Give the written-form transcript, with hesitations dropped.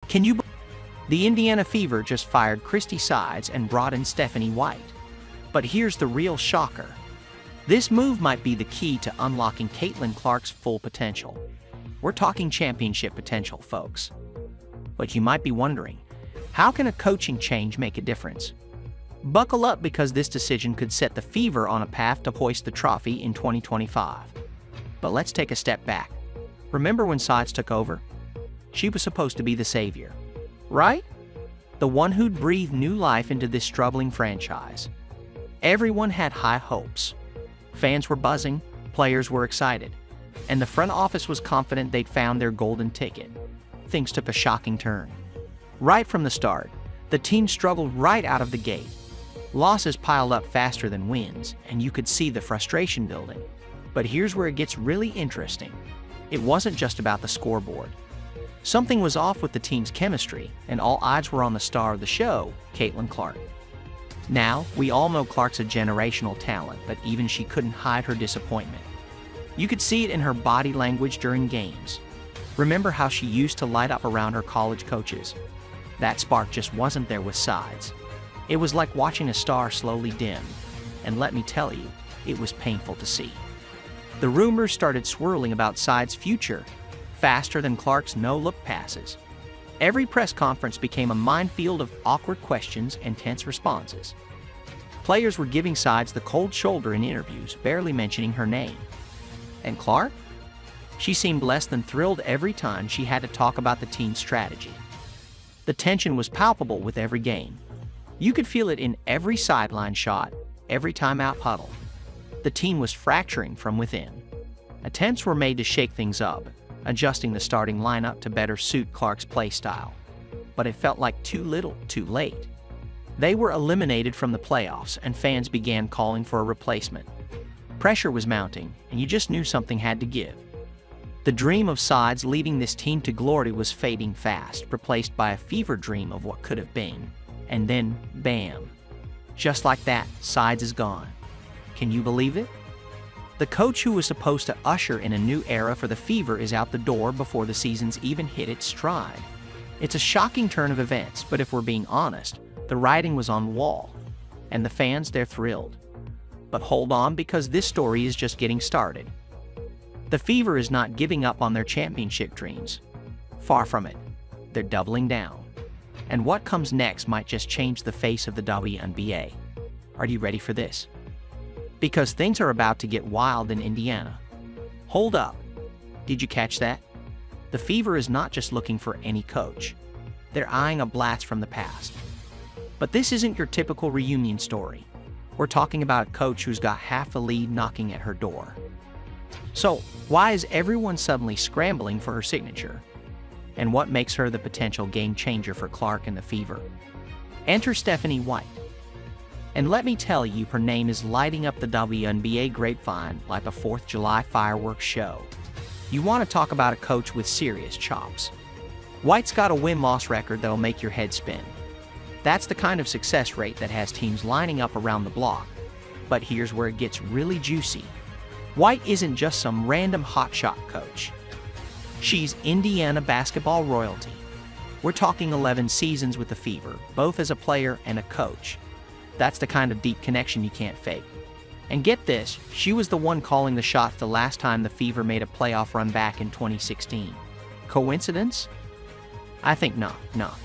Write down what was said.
Can you believe the Indiana Fever just fired Christie sides and brought in Stephanie White? But here's the real shocker. This move might be the key to unlocking Caitlin Clark's full potential. We're talking championship potential, folks. But you might be wondering, how can a coaching change make a difference? Buckle up, because this decision could set the Fever on a path to hoist the trophy in 2025. But let's take a step back. Remember when Sides took over? She was supposed to be the savior, right? The one who'd breathe new life into this struggling franchise. Everyone had high hopes. Fans were buzzing, players were excited, and the front office was confident they'd found their golden ticket. Things took a shocking turn. Right from the start, the team struggled right out of the gate. Losses piled up faster than wins, and you could see the frustration building. But here's where it gets really interesting. It wasn't just about the scoreboard. Something was off with the team's chemistry, and all eyes were on the star of the show, Caitlin Clark. Now, we all know Clark's a generational talent, but even she couldn't hide her disappointment. You could see it in her body language during games. Remember how she used to light up around her college coaches? That spark just wasn't there with Sides. It was like watching a star slowly dim, and let me tell you, it was painful to see. The rumors started swirling about Sides' future, faster than Clark's no-look passes. Every press conference became a minefield of awkward questions and tense responses. Players were giving Sides the cold shoulder in interviews, barely mentioning her name. And Clark? She seemed less than thrilled every time she had to talk about the team's strategy. The tension was palpable with every game. You could feel it in every sideline shot, every timeout huddle. The team was fracturing from within. Attempts were made to shake things up, adjusting the starting lineup to better suit Clark's play style. But it felt like too little, too late. They were eliminated from the playoffs, and fans began calling for a replacement. Pressure was mounting, and you just knew something had to give. The dream of Sides leading this team to glory was fading fast, replaced by a fever dream of what could have been. And then, bam. Just like that, Sides is gone. Can you believe it? The coach who was supposed to usher in a new era for the Fever is out the door before the season's even hit its stride. It's a shocking turn of events, but if we're being honest, the writing was on the wall. And the fans, they're thrilled. But hold on, because this story is just getting started. The Fever is not giving up on their championship dreams. Far from it. They're doubling down. And what comes next might just change the face of the WNBA. Are you ready for this? Because things are about to get wild in Indiana. Hold up. Did you catch that? The Fever is not just looking for any coach. They're eyeing a blast from the past. But this isn't your typical reunion story. We're talking about a coach who's got half the league knocking at her door. So, why is everyone suddenly scrambling for her signature? And what makes her the potential game changer for Clark and the Fever? Enter Stephanie White. And let me tell you, her name is lighting up the WNBA grapevine like a 4th of July fireworks show. You want to talk about a coach with serious chops. White's got a win-loss record that'll make your head spin. That's the kind of success rate that has teams lining up around the block. But here's where it gets really juicy. White isn't just some random hotshot coach. She's Indiana basketball royalty. We're talking 11 seasons with the Fever, both as a player and a coach. That's the kind of deep connection you can't fake. And get this, she was the one calling the shots the last time the Fever made a playoff run back in 2016. Coincidence? I think not.